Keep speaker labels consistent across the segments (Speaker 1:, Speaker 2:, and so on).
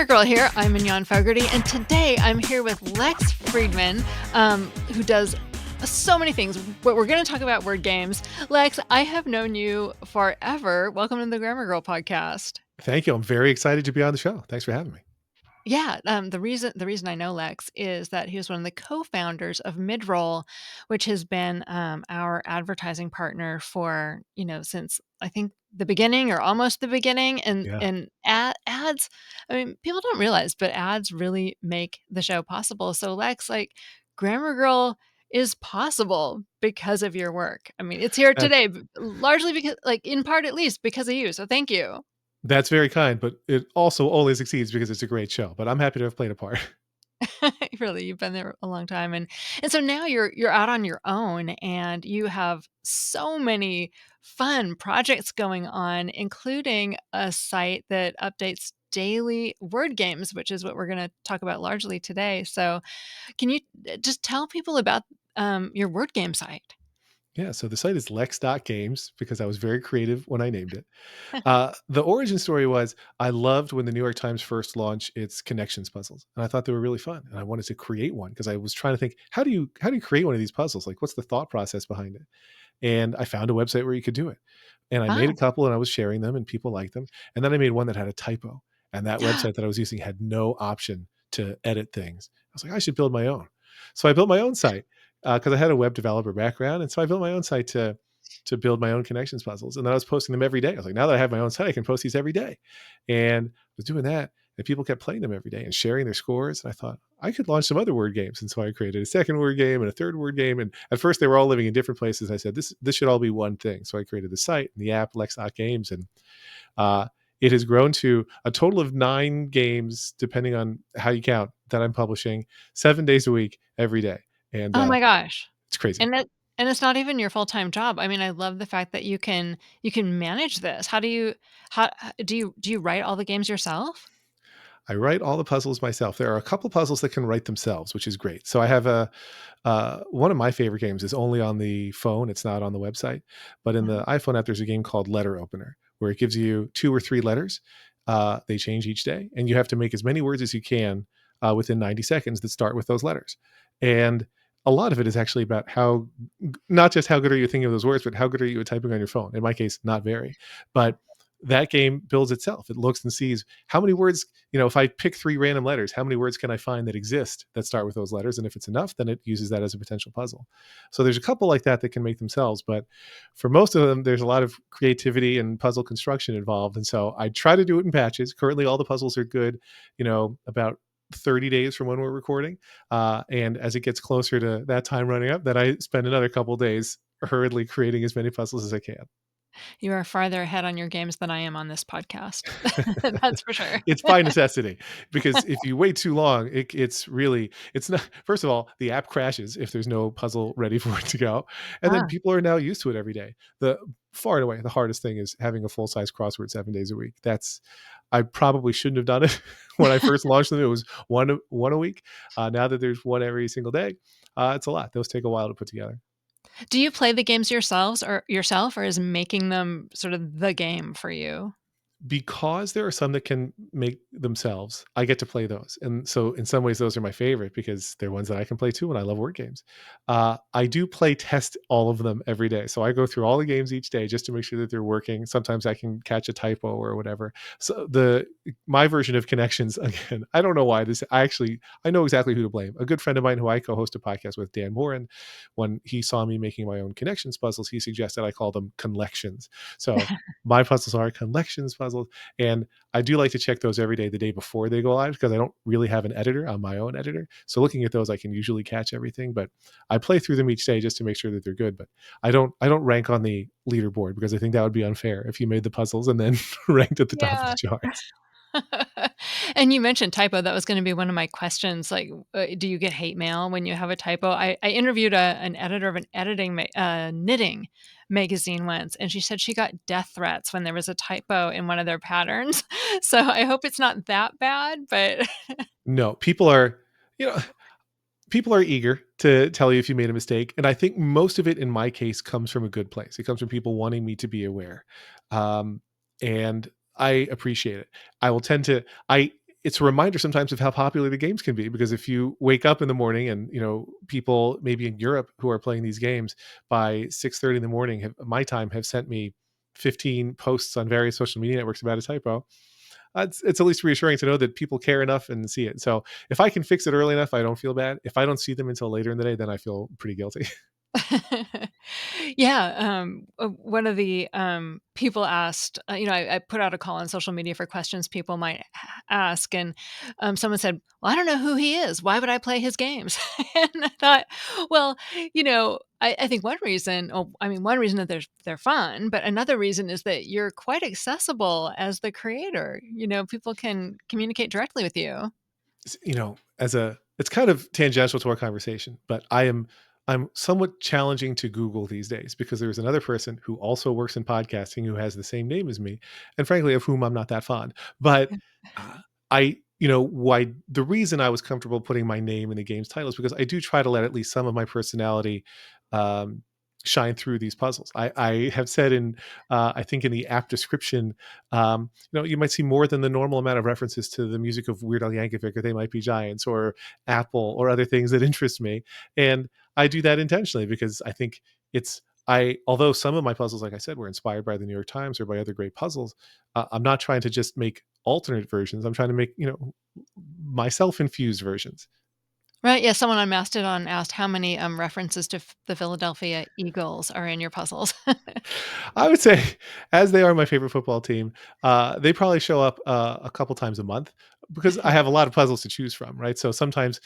Speaker 1: Grammar Girl here. I'm Mignon Fogarty, and today I'm here with Lex Friedman, who does so many things. But we're going to talk about word games. Lex, I have known you forever. Welcome to the Grammar Girl podcast.
Speaker 2: Thank you. I'm very excited to be on the show. Thanks for having me.
Speaker 1: Yeah, the reason I know Lex is that he was one of the co-founders of Midroll, which has been our advertising partner for since I think the beginning or almost the beginning. And
Speaker 2: Yeah.
Speaker 1: and ads, I mean, people don't realize, but ads really make the show possible. So Lex, like Grammar Girl is possible because of your work. I mean, it's here
Speaker 2: That,
Speaker 1: today, largely because, like in part at least, because of you. So thank you.
Speaker 2: that's very kind, but it also only succeeds because it's a great show. But I'm happy to have played a part.
Speaker 1: Really, you've been there a long time, and so now you're out on your own, and you have so many fun projects going on, including a site that updates daily word games, which is what we're going to talk about largely today. So, can you just tell people about your word game site?
Speaker 2: Yeah. So the site is lex.games because I was very creative when I named it. The origin story was I loved when the New York Times first launched its connections puzzles, and I thought they were really fun. And I wanted to create one because I was trying to think how do you create one of these puzzles? Like, what's the thought process behind it? And I found a website where you could do it. And I made a
Speaker 1: Oh,
Speaker 2: couple and I was sharing them and people liked them. And then I made one that had a typo. And that website that I was using had no option to edit things. I was like, I should build my own. So I built my own site because I had a web developer background. And so I built my own site to build my own connections puzzles. And then I was posting them every day. I was like, now that I have my own site, I can post these every day. And I was doing that. And people kept playing them every day and sharing their scores. And I thought I could launch some other word games. And so I created a second word game and a third word game. And at first they were all living in different places. I said, this should all be one thing. So I created the site and the app, Lex.games. And uh, it has grown to a total of 9 games, depending on how you count, that I'm publishing 7 days a week, every day. And
Speaker 1: oh my gosh.
Speaker 2: it's crazy.
Speaker 1: And that and it's not even your full-time job. I mean, I love the fact that you can manage this. How do you write all the games yourself?
Speaker 2: I write all the puzzles myself. There are a couple puzzles that can write themselves, which is great. So I have a one of my favorite games is only on the phone. It's not on the website, but in
Speaker 1: Mhm.
Speaker 2: the iPhone app, there's a game called Letter Opener where it gives you 2 or 3 letters. They change each day, and you have to make as many words as you can within 90 seconds that start with those letters. And a lot of it is actually about how, not just how good are you thinking of those words, but how good are you at typing on your phone. In my case, not very, but that game builds itself. It looks and sees how many words, if I pick 3 random letters, how many words can I find that exist that start with those letters? And if it's enough, then it uses that as a potential puzzle. So there's a couple like that that can make themselves, but for most of them, there's a lot of creativity and puzzle construction involved. And so I try to do it in patches. Currently, all the puzzles are good, about 30 days from when we're recording. And as it gets closer to that time running up, then I spend another couple days hurriedly creating as many puzzles as I can.
Speaker 1: You are farther ahead on your games than I am on this podcast. That's for sure.
Speaker 2: It's by necessity because if you wait too long, it's not. First of all, the app crashes if there's no puzzle ready for it to go, and then
Speaker 1: Ah,
Speaker 2: people are now used to it every day. The far and away the hardest thing is having a full size crossword 7 days a week. That's I probably shouldn't have done it when I first launched them. It was one a week. Now that there's one every single day, it's a lot. Those take a while to put together.
Speaker 1: do you play the games yourself, or is making them sort of the game for you?
Speaker 2: Because there are some that can make themselves, I get to play those. And so in some ways, those are my favorite because they're ones that I can play too. And I love word games. I do play test all of them every day. So I go through all the games each day just to make sure that they're working. Sometimes I can catch a typo or whatever. So my version of connections, again, I don't know why I know exactly who to blame. A good friend of mine who I co-host a podcast with, Dan Morin, when he saw me making my own connections puzzles, he suggested I call them collections. So my puzzles are collections puzzles. And I do like to check those every day, the day before they go live, because I don't really have an editor. I'm my own editor. So looking at those, I can usually catch everything, but I play through them each day just to make sure that they're good. But I don't rank on the leaderboard because I think that would be unfair if you made the puzzles and then ranked at the top of the
Speaker 1: Yeah.
Speaker 2: charts.
Speaker 1: And you mentioned typo, that was gonna be one of my questions, like, do you get hate mail when you have a typo? I interviewed an editor of an knitting magazine once, and she said she got death threats when there was a typo in one of their patterns. So, I hope it's not that bad, but
Speaker 2: No, you know, people are eager to tell you if you made a mistake. And I think most of it in my case comes from a good place. It comes from people wanting me to be aware. Um, and I appreciate it. I will tend to, I, it's a reminder sometimes of how popular the games can be, because if you wake up in the morning and people maybe in Europe who are playing these games by 6:30 in the morning my time have sent me 15 posts on various social media networks about a typo. It's at least reassuring to know that people care enough and see it. So if I can fix it early enough, I don't feel bad. If I don't see them until later in the day, then I feel pretty guilty.
Speaker 1: Yeah, one of the, people asked, I put out a call on social media for questions people might ask, and someone said, "Well, I don't know who he is. Why would I play his games?" And I thought, well, I think one reason that they're fun, but another reason is that you're quite accessible as the creator. People can communicate directly with you.
Speaker 2: As a it's kind of tangential to our conversation, but I'm somewhat challenging to Google these days because there's another person who also works in podcasting who has the same name as me, and frankly, of whom I'm not that fond. But I, why the reason I was comfortable putting my name in the game's title is because I do try to let at least some of my personality um, shine through these puzzles. I have said I think in the app description, you might see more than the normal amount of references to the music of Weird Al Yankovic or They Might Be Giants or Apple or other things that interest me. And I do that intentionally because I think although some of my puzzles, like I said, were inspired by the New York Times or by other great puzzles, I'm not trying to just make alternate versions. I'm trying to make, myself infused versions.
Speaker 1: Right, yeah, someone on Mastodon asked how many, references to the Philadelphia Eagles are in your puzzles.
Speaker 2: I would say, as they are my favorite football team, they probably show up a couple times a month because I have a lot of puzzles to choose from, right? So sometimes,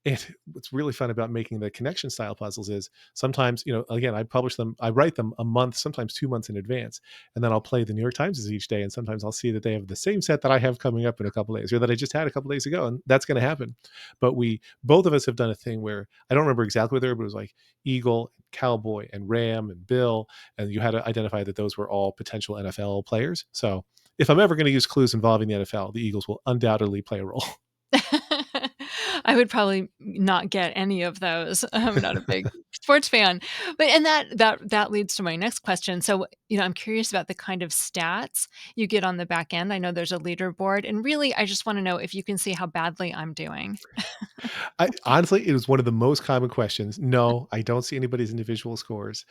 Speaker 2: and what's really fun about making the connection style puzzles is sometimes, again, I write them a month, sometimes 2 months in advance, and then I'll play the New York Times each day, and sometimes I'll see that they have the same set that I have coming up in a couple days, or that I just had a couple days ago, and that's going to happen. But both of us have done a thing where I don't remember exactly what they were, but it was like Eagle, Cowboy, and Ram, and Bill, and you had to identify that those were all potential NFL players. So if I'm ever going to use clues involving the NFL, the Eagles will undoubtedly play a role.
Speaker 1: I would probably not get any of those. I'm not a big sports fan. But and that leads to my next question. So, I'm curious about the kind of stats you get on the back end. I know there's a leaderboard, and really, I just wanna know if you can see how badly I'm doing.
Speaker 2: Honestly, it was one of the most common questions. No, I don't see anybody's individual scores.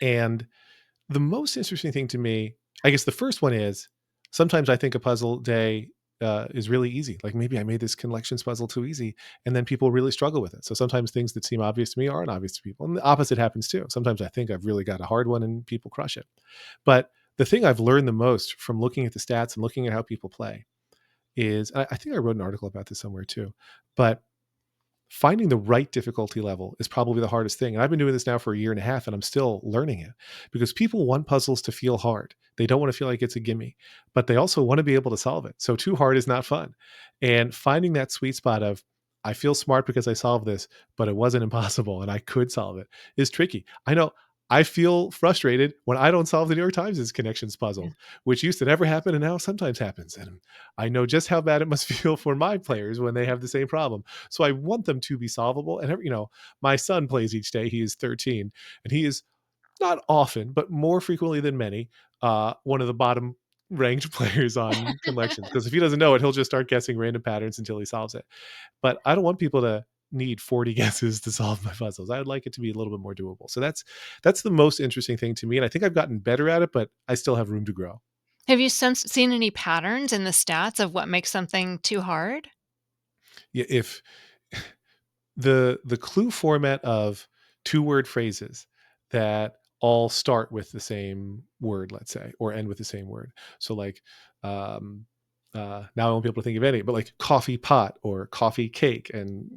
Speaker 2: And the most interesting thing to me, I guess the first one is sometimes I think a puzzle day is really easy. Like maybe I made this collections puzzle too easy, and then people really struggle with it. So sometimes things that seem obvious to me aren't obvious to people. And the opposite happens too. Sometimes I think I've really got a hard one and people crush it. But the thing I've learned the most from looking at the stats and looking at how people play is I think I wrote an article about this somewhere too, but finding the right difficulty level is probably the hardest thing. And I've been doing this now for a year and a half and I'm still learning it because people want puzzles to feel hard. They don't want to feel like it's a gimme, but they also want to be able to solve it. So too hard is not fun. And finding that sweet spot of, I feel smart because I solved this, but it wasn't impossible and I could solve it is tricky. I know I feel frustrated when I don't solve the New York Times' connections puzzle, which used to never happen and now sometimes happens. And I know just how bad it must feel for my players when they have the same problem. So I want them to be solvable. And my son plays each day. He is 13, and he is not often, but more frequently than many, one of the bottom ranked players on collections. Because if he doesn't know it, he'll just start guessing random patterns until he solves it. But I don't want people to need 40 guesses to solve my puzzles. I would like it to be a little bit more doable. So that's the most interesting thing to me. And I think I've gotten better at it, but I still have room to grow.
Speaker 1: Have you seen any patterns in the stats of what makes something too hard?
Speaker 2: Yeah, if the clue format of two-word phrases that all start with the same word, let's say, or end with the same word. So like um now I won't be able to think of any, but like coffee pot or coffee cake and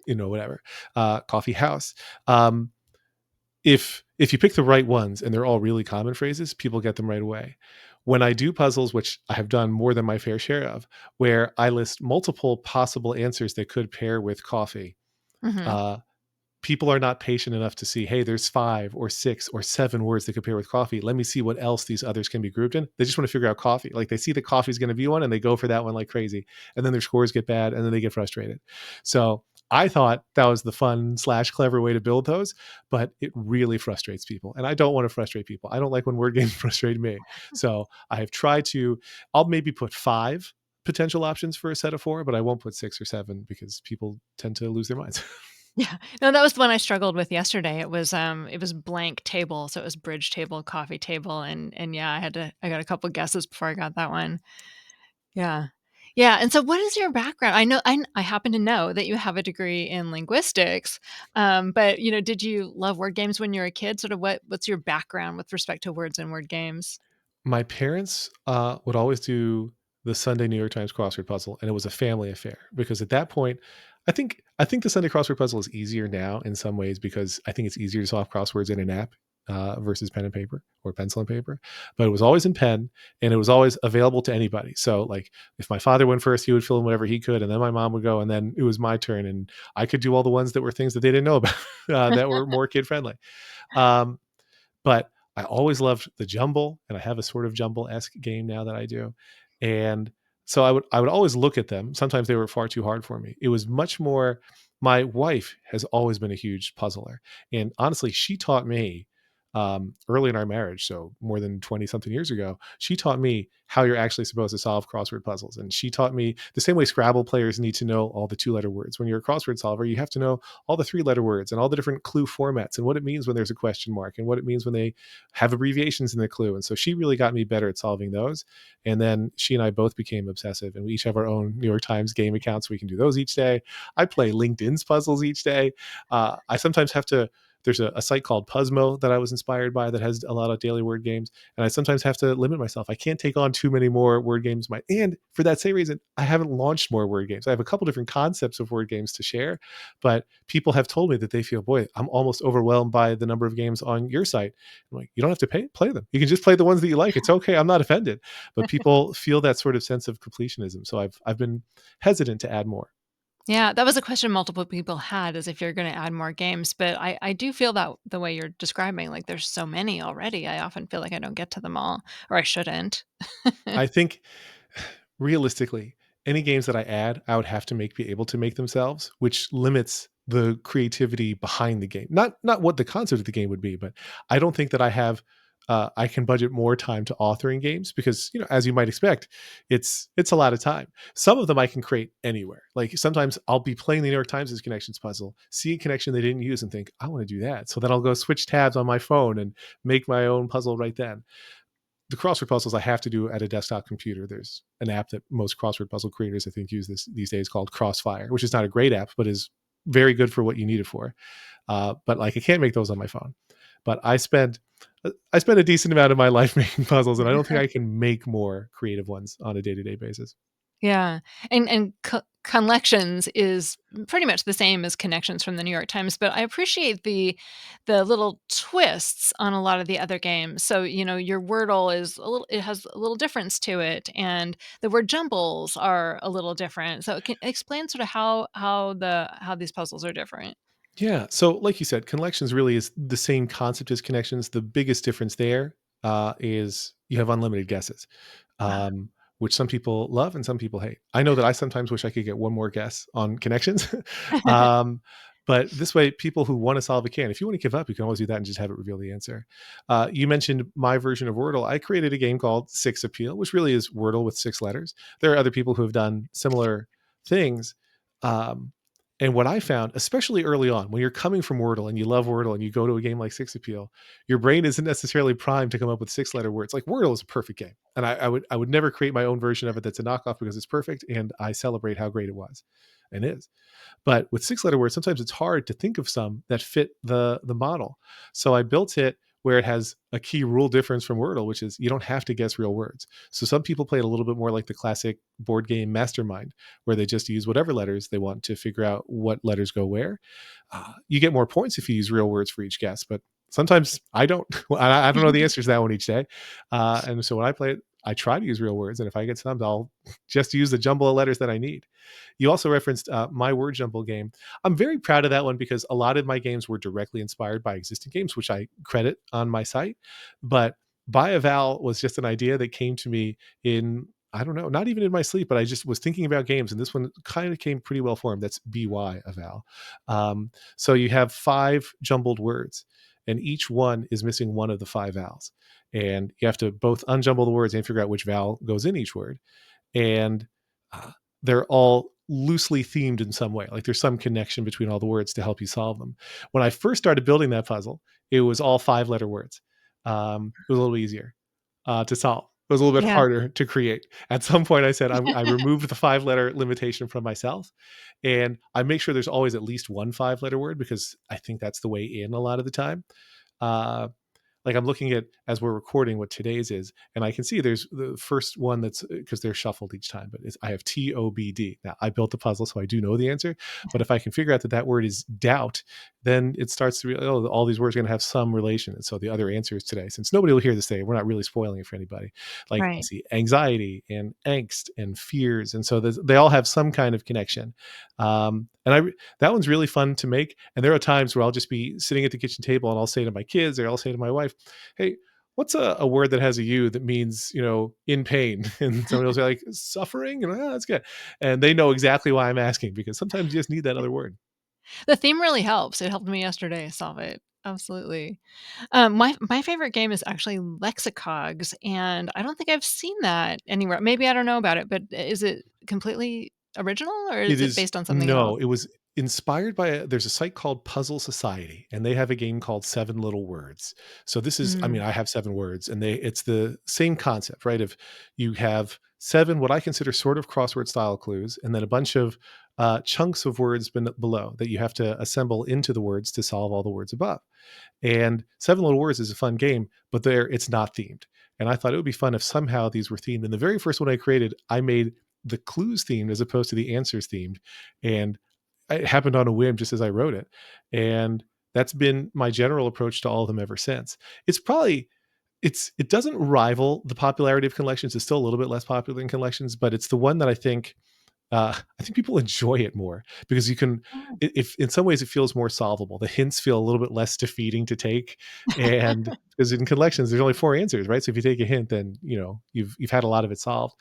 Speaker 2: whatever. Coffee house. If you pick the right ones and they're all really common phrases, people get them right away. When I do puzzles, which I have done more than my fair share of, where I list multiple possible answers that could pair with coffee,
Speaker 1: Mhm.
Speaker 2: uh, people are not patient enough to see, hey, there's 5 or 6 or 7 words that compare with coffee. Let me see what else these others can be grouped in. They just want to figure out coffee. Like they see that coffee is going to be one and they go for that one like crazy. And then their scores get bad and then they get frustrated. So I thought that was the fun/clever way to build those, but it really frustrates people. And I don't want to frustrate people. I don't like when word games frustrate me. So I have tried to, I'll maybe put 5 potential options for a set of 4, but I won't put 6 or 7 because people tend to lose their minds.
Speaker 1: Yeah. No, that was the one I struggled with yesterday. It was blank table, so it was bridge table, coffee table, and yeah, I got a couple guesses before I got that one. Yeah. Yeah, and so what is your background? I happen to know that you have a degree in linguistics, but, did you love word games when you were a kid? Sort of what's your background with respect to words and word games?
Speaker 2: My parents, would always do the Sunday New York Times crossword puzzle, and it was a family affair because at that point, I think the Sunday crossword puzzle is easier now in some ways because I think it's easier to solve crosswords in an app, versus pen and paper or pencil and paper, but it was always in pen, and it was always available to anybody. So, like, if my father went first, he would fill in whatever he could, and then my mom would go, and then it was my turn, and I could do all the ones that were things that they didn't know about, that were more kid friendly. Um, but I always loved the jumble, and I have a sort of jumble-esque game now that I do. And so I would always look at them. Sometimes they were far too hard for me. It was much more my wife has always been a huge puzzler. And honestly, she taught me early in our marriage, so more than 20 something years ago, she taught me how you're actually supposed to solve crossword puzzles. And she taught me the same way Scrabble players need to know all the 2-letter words. When you're a crossword solver, you have to know all the 3-letter words and all the different clue formats and what it means when there's a question mark and what it means when they have abbreviations in the clue. And so she really got me better at solving those. And then she and I both became obsessive, and we each have our own New York Times game accounts. We can do those each day. I play LinkedIn's puzzles each day. I sometimes have to. There's a site called Puzzmo that I was inspired by that has a lot of daily word games, and I sometimes have to limit myself. I can't take on too many more word games. And for that same reason, I haven't launched more word games. I have a couple different concepts of word games to share, but people have told me that they feel, boy, I'm almost overwhelmed by the number of games on your site. I'm like, you don't have to play them. You can just play the ones that you like. It's okay. I'm not offended. But people feel that sort of sense of completionism. So I've been hesitant to add more.
Speaker 1: Yeah, that was a question multiple people had is if you're gonna add more games, but I do feel that the way you're describing, like, there's so many already, I often feel like I don't get to them all, or I shouldn't.
Speaker 2: I think realistically, any games that I add, I would have to be able to make themselves, which limits the creativity behind the game. Not what the concept of the game would be, but I don't think that I can budget more time to authoring games because, as you might expect, it's a lot of time. Some of them I can create anywhere. Like sometimes I'll be playing the New York Times' connections puzzle, see a connection they didn't use, and think I want to do that. So then I'll go switch tabs on my phone and make my own puzzle right then. The crossword puzzles I have to do at a desktop computer. There's an app that most crossword puzzle creators I think use these days called Crossfire, which is not a great app, but is very good for what you need it for. But like I can't make those on my phone. But I spend a decent amount of my life making puzzles, and I don't think I can make more creative ones on a day to day basis.
Speaker 1: Yeah, and Collections is pretty much the same as Connections from the New York Times, but I appreciate the little twists on a lot of the other games. So, your Wordle is it has a little difference to it, and the word jumbles are a little different. So, can explain sort of how these puzzles are different.
Speaker 2: Yeah. So, like you said, collections really is the same concept as connections. The biggest difference there is you have unlimited guesses,
Speaker 1: Ah.
Speaker 2: um, which some people love and some people hate. I know that I sometimes wish I could get one more guess on connections. um, but this way, people who want to solve it can. If you want to give up, you can always do that and just have it reveal the answer. You mentioned my version of Wordle. I created a game called Six Appeal, which really is Wordle with 6 letters. There are other people who have done similar things. Um, and what I found, especially early on, when you're coming from Wordle and you love Wordle and you go to a game like Six Appeal, your brain isn't necessarily primed to come up with 6-letter words. Like Wordle is a perfect game, and I would never create my own version of it that's a knockoff because it's perfect, and I celebrate how great it was, and is. But with 6-letter words, sometimes it's hard to think of some that fit the model. So I built it where it has a key rule difference from Wordle, which is you don't have to guess real words. So some people play it a little bit more like the classic board game Mastermind, where they just use whatever letters they want to figure out what letters go where. You get more points if you use real words for each guess, but sometimes I don't. I don't know the answers to that one each day. And so when I play it, I try to use real words, and if I get stumped, I'll just use the jumble of letters that I need. You also referenced my word jumble game. I'm very proud of that one because a lot of my games were directly inspired by existing games, which I credit on my site. But Buy a Vowel was just an idea that came to me in, I don't know, not even in my sleep, but I just was thinking about games, and this one kind of came pretty well formed. That's BY a vowel. So you have 5 jumbled words, and each one is missing one of the 5 vowels. And you have to both unjumble the words and figure out which vowel goes in each word. And uh, they're all loosely themed in some way. Like there's some connection between all the words to help you solve them. When I first started building that puzzle, it was all 5 letter words. It was a little easier to solve. It was a little bit
Speaker 1: Yeah,
Speaker 2: harder to create. At some point, I said I removed the 5 letter limitation from myself, and I make sure there's always at least one 5 letter word because I think that's the way in a lot of the time. Uh, like I'm looking at as we're recording what today's is, and I can see there's the first one that's because they're shuffled each time, but I have TOBD. Now I built the puzzle, so I do know the answer. But if I can figure out that that word is doubt, then it starts to be, oh, all these words are going to have some relation. And so the other answer is today, since nobody will hear this today, we're not really spoiling it for anybody. Like I
Speaker 1: right.
Speaker 2: see anxiety and angst and fears, and so they all have some kind of connection. And that one's really fun to make. And there are times where I'll just be sitting at the kitchen table and I'll say to my kids or I'll say to my wife, hey, what's a word that has a U that means, in pain? And somebody will say like suffering. And that's good. And they know exactly why I'm asking because sometimes you just need that other word.
Speaker 1: The theme really helps. It helped me yesterday solve it. Absolutely. My favorite game is actually Lexicogs, and I don't think I've seen that anywhere. Maybe I don't know about it, but is it completely original, or
Speaker 2: It
Speaker 1: is it
Speaker 2: is
Speaker 1: based on something else?
Speaker 2: no, it was inspired by there's a site called Puzzle Society, and they have a game called Seven Little Words. So this is, I mean,
Speaker 1: Mm,
Speaker 2: I have 7 words, and it's the same concept, right? Of you have 7 what I consider sort of crossword style clues, and then a bunch of chunks of words below that you have to assemble into the words to solve all the words above. And Seven Little Words is a fun game, but it's not themed. And I thought it would be fun if somehow these were themed. And the very first one I created, I made the clues themed as opposed to the answers themed. And it happened on a whim just as I wrote it. And that's been my general approach to all of them ever since. It's probably it doesn't rival the popularity of collections. It's still a little bit less popular than collections, but it's the one that I think people enjoy it more because you can,
Speaker 1: oh.
Speaker 2: if in some ways it feels more solvable. The hints feel a little bit less defeating to take, and because in collections there's only 4 answers, right? So if you take a hint, then you've had a lot of it solved.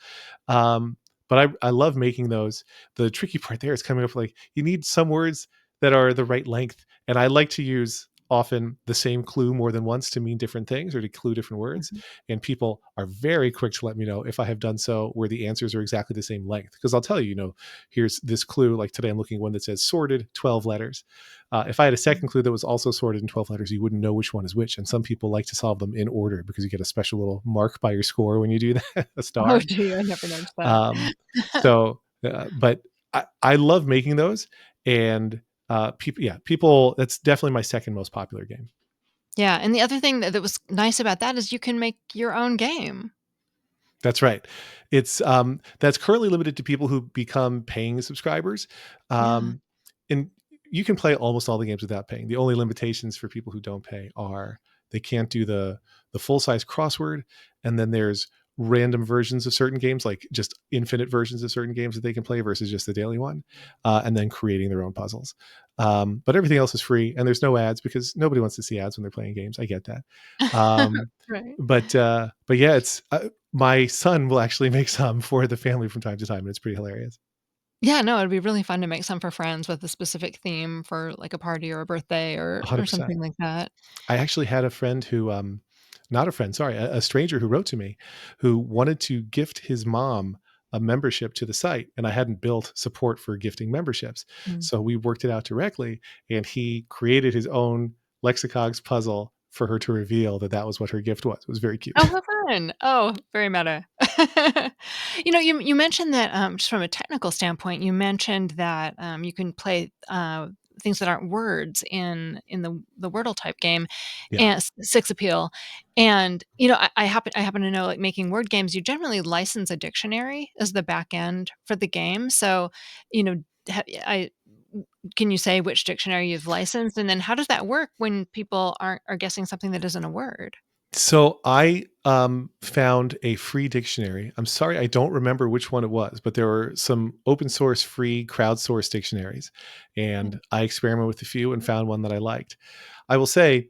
Speaker 2: But I love making those. The tricky part there is coming up with, like, you need some words that are the right length, and I like to use often the same clue more than once to mean different things or to clue different words.
Speaker 1: Mhm.
Speaker 2: And people are very quick to let me know if I have done so where the answers are exactly the same length. Because I'll tell you, here's this clue. Like today, I'm looking at one that says sorted 12 letters. If I had a second clue that was also sorted in 12 letters, you wouldn't know which one is which. And some people like to solve them in order because you get a special little mark by your score when you do that, a
Speaker 1: Oh,
Speaker 2: star.
Speaker 1: gee, I never noticed that.
Speaker 2: Um, but I love making those. And people, that's definitely my second most popular game.
Speaker 1: Yeah, and the other thing that was nice about that is you can make your own game.
Speaker 2: That's right. It's that's currently limited to people who become paying subscribers.
Speaker 1: Yeah.
Speaker 2: Um, and you can play almost all the games without paying. The only limitations for people who don't pay are they can't do the full size crossword, and then there's random versions of certain games, like just infinite versions of certain games that they can play versus just the daily one, and then creating their own puzzles. But everything else is free, and there's no ads because nobody wants to see ads when they're playing games. I get that. Um,
Speaker 1: Right.
Speaker 2: but yeah, it's my son will actually make some for the family from time to time, and it's pretty hilarious.
Speaker 1: Yeah, no, it'd be really fun to make some for friends with a specific theme for, like, a party or a birthday or
Speaker 2: 100%.
Speaker 1: something like that.
Speaker 2: I actually had a friend who, not a friend, sorry, a stranger who wrote to me who wanted to gift his mom a membership to the site, and I hadn't built support for gifting memberships.
Speaker 1: Mm.
Speaker 2: So we worked it out directly, and he created his own Lexicogs puzzle for her to reveal that that was what her gift was. It was very cute.
Speaker 1: Oh, how fun. Oh, very meta. You mentioned that, just from a technical standpoint, you mentioned that, you can play, things that aren't words in the Wordle type game
Speaker 2: Yeah.
Speaker 1: and Six Appeal, and, I happen to know, like, making word games, you generally license a dictionary as the back end for the game, so, you know, ha I can you say which dictionary you've licensed, and then how does that work when people are guessing something that isn't a word?
Speaker 2: So I found a free dictionary. I'm sorry, I don't remember which one it was, but there were some open source, free, crowdsourced dictionaries, and I experimented with a few and found one that I liked. I will say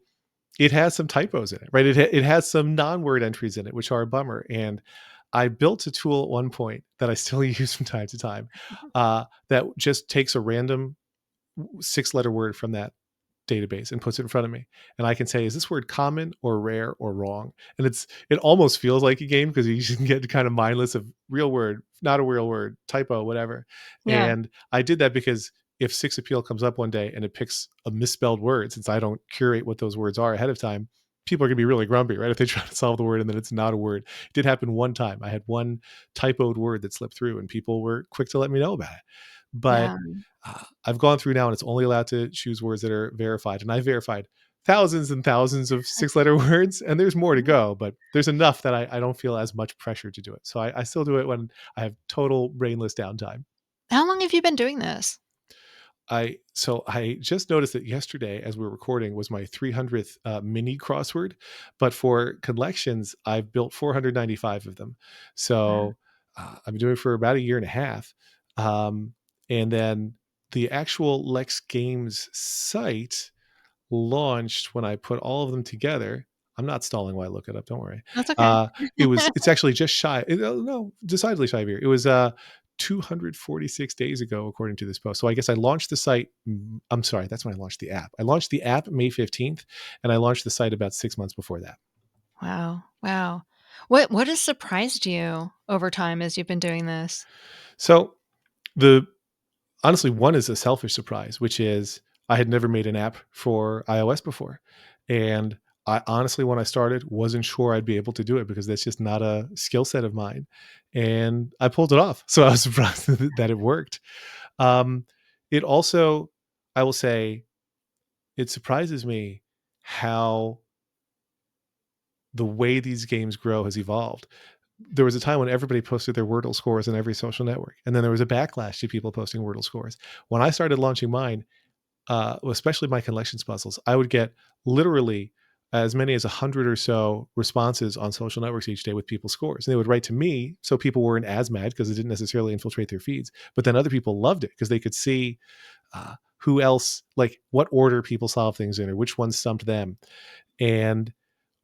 Speaker 2: it has some typos in it, right? It has some non-word entries in it, which are a bummer. And I built a tool at one point that I still use from time to time that just takes a random 6 letter word from that database and puts it in front of me, and I can say, is this word common or rare or wrong? And it almost feels like a game because you can get kind of mindless of real word, not a real word, typo, whatever.
Speaker 1: Yeah.
Speaker 2: And I did that because if Six Appeal comes up one day and it picks a misspelled word, since I don't curate what those words are ahead of time, people are going to be really grumpy, right? If they try to solve the word and then it's not a word. It did happen one time. I had one typoed word that slipped through and people were quick to let me know about it. But
Speaker 1: Yeah.
Speaker 2: I've gone through now and it's only allowed to choose words that are verified. And I verified thousands and thousands of 6 letter words, and there's more to go, but there's enough that I don't feel as much pressure to do it. So I still do it when I have total brainless downtime.
Speaker 1: How long have you been doing this?
Speaker 2: I just noticed that yesterday, as we were recording, was my 300th mini crossword. But for collections, I've built 495 of them.
Speaker 1: Wow.
Speaker 2: So I've been doing it for about a year and a half. Um, and then the actual Lex Games site launched when I put all of them together. I'm not stalling while I look it up. Don't worry.
Speaker 1: That's okay.
Speaker 2: Uh, it's actually just shy. No, decidedly shy of a year. It was 246 days ago, according to this post. So I guess I launched the site. I'm sorry, that's when I launched the app. I launched the app May 15th, and I launched the site about 6 months before that.
Speaker 1: Wow. Wow. What has surprised you over time as you've been doing this?
Speaker 2: So the honestly, one is a selfish surprise, which is I had never made an app for iOS before. And I honestly, when I started, wasn't sure I'd be able to do it because that's just not a skill set of mine. And I pulled it off. So I was surprised that it worked. Um, it also, I will say, it surprises me how the way these games grow has evolved. There was a time when everybody posted their Wordle scores in every social network. And then there was a backlash to people posting Wordle scores. When I started launching mine, especially my collections puzzles, I would get literally as many as 100 or so responses on social networks each day with people's scores. And they would write to me, so people weren't as mad because it didn't necessarily infiltrate their feeds. But then other people loved it because they could see who else, like what order people solve things in, or which ones stumped them. And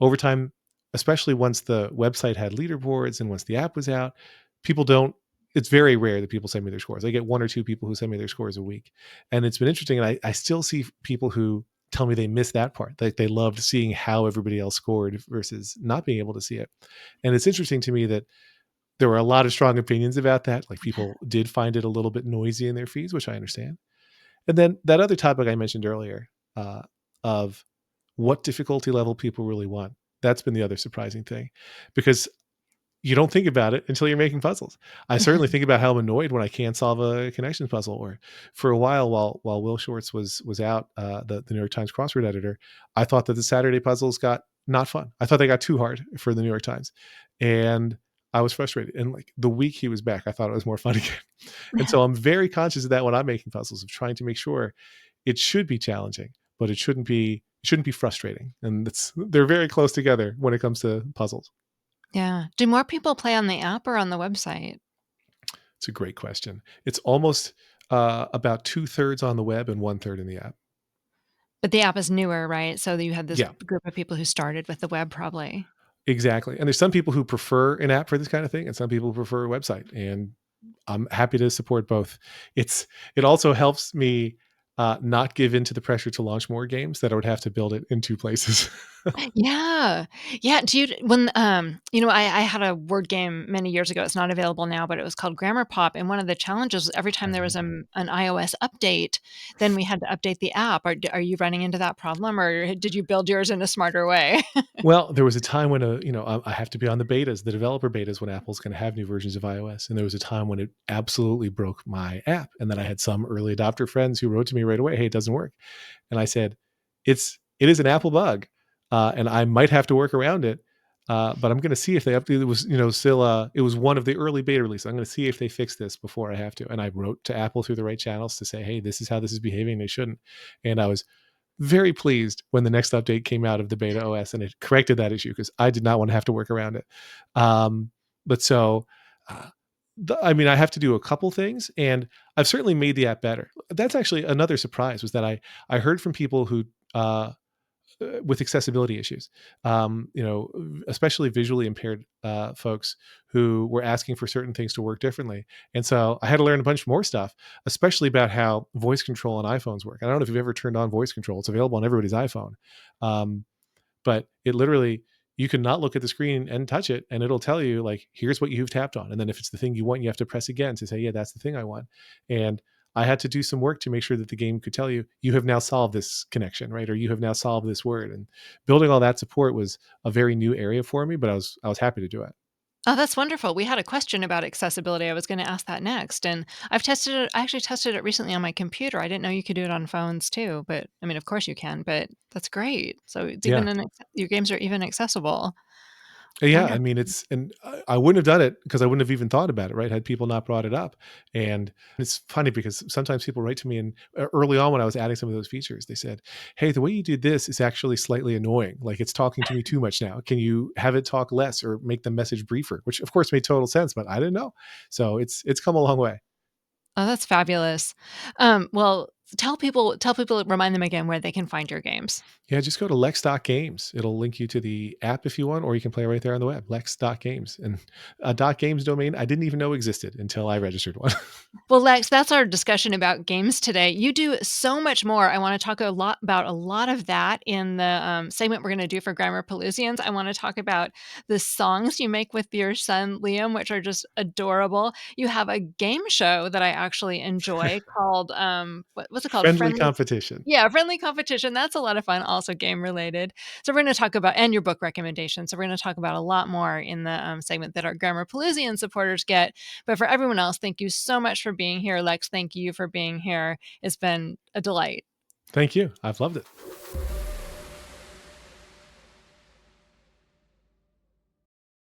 Speaker 2: over time, especially once the website had leaderboards and once the app was out, people don't, it's very rare that people send me their scores. I get one or two people who send me their scores a week. And it's been interesting. And I still see people who tell me they miss that part. Like they loved seeing how everybody else scored versus not being able to see it. And it's interesting to me that there were a lot of strong opinions about that. Like people did find it a little bit noisy in their feeds, which I understand. And then that other topic I mentioned earlier uh, of what difficulty level people really want. That's been the other surprising thing because you don't think about it until you're making puzzles. I certainly think about how I'm annoyed when I can't solve a connections puzzle. Or for a while Will Shortz was out, the New York Times crossword editor, I thought that the Saturday puzzles got not fun. I thought they got too hard for the New York Times, and I was frustrated. And like the week he was back, I thought it was more fun again. And so I'm very conscious of that when I'm making puzzles, of trying to make sure it should be challenging, but it shouldn't be frustrating. And they're very close together when it comes to puzzles.
Speaker 1: Yeah. Do more people play on the app or on the website?
Speaker 2: It's a great question. It's almost about 2/3 on the web and 1/3 in the app.
Speaker 1: But the app is newer, right? So you had this
Speaker 2: Yeah,
Speaker 1: group of people who started with the web probably.
Speaker 2: exactly. And there's some people who prefer an app for this kind of thing, and some people prefer a website. And I'm happy to support both. It also helps me not give in to the pressure to launch more games that I would have to build it in two places.
Speaker 1: Yeah. Yeah, do you when, I had a word game many years ago, it's not available now, but it was called Grammar Pop, and one of the challenges was every
Speaker 2: I
Speaker 1: time there was,
Speaker 2: remember.
Speaker 1: an iOS update, then we had to update the app. Are you running into that problem, or did you build yours in a smarter way?
Speaker 2: Well, there was a time when, I have to be on the betas, the developer betas, when Apple's going to have new versions of iOS. And there was a time when it absolutely broke my app. And then I had some early adopter friends who wrote to me right away, "Hey, it doesn't work." And I said, it is an Apple bug, and I might have to work around it. But I'm going to see if they update. It was, still, it was one of the early beta releases. I'm going to see if they fix this before I have to. And I wrote to Apple through the right channels to say, "Hey, this is how this is behaving. They shouldn't." And I was very pleased when the next update came out of the beta OS and it corrected that issue because I did not want to have to work around it. Um, but so, uh, I mean, I have to do a couple things, and I've certainly made the app better. That's actually another surprise was that I heard from people who uh, with accessibility issues. You know, especially visually impaired folks who were asking for certain things to work differently. And so I had to learn a bunch more stuff, especially about how voice control on iPhones work. I don't know if you've ever turned on voice control. It's available on everybody's iPhone. Um, but it literally, you can not look at the screen and touch it, and it'll tell you like, here's what you've tapped on, and then if it's the thing you want, you have to press again to say, yeah, that's the thing I want. And I had to do some work to make sure that the game could tell you, you have now solved this connection, right? Or you have now solved this word. And building all that support was a very new area for me, but I was happy to do it.
Speaker 1: Oh, that's wonderful. We had a question about accessibility. I was gonna ask that next, and I actually tested it recently on my computer. I didn't know you could do it on phones too, but I mean, of course you can, but that's great. So it's
Speaker 2: Yeah.
Speaker 1: even your games are even accessible.
Speaker 2: Yeah, I
Speaker 1: Wonderful.
Speaker 2: mean, it's and I wouldn't have done it because I wouldn't have even thought about it, right? Had people not brought it up. And it's funny because sometimes people write to me, and early on when I was adding some of those features, they said, "Hey, the way you did this is actually slightly annoying. Like it's talking to me too much now. Can you have it talk less or make the message briefer?" Which of course made total sense, but I didn't know. So it's come a long way.
Speaker 1: Oh, that's fabulous. Well, tell people remind them again where they can find your games.
Speaker 2: Yeah, just go to Lex.games. It'll link you to the app if you want, or you can play right there on the web, Lex.games. And a .games domain I didn't even know existed until I registered one.
Speaker 1: Well, Lex, that's our discussion about games today. You do so much more. I want to talk a lot about a lot of that in the segment we're going to do for Grammar Pelusians. I want to talk about the songs you make with your son Liam, which are just adorable. You have a game show that I actually enjoy called what's it called?
Speaker 2: Friendly competition.
Speaker 1: Yeah, friendly competition. That's a lot of fun. Also game related. So we're going to talk about and your book recommendations. So we're going to talk about a lot more in the segment that our Grammar Pelusian supporters get. But for everyone else, thank you so much for being here. Lex, thank you for being here. It's been a delight.
Speaker 2: Thank you. I've loved it.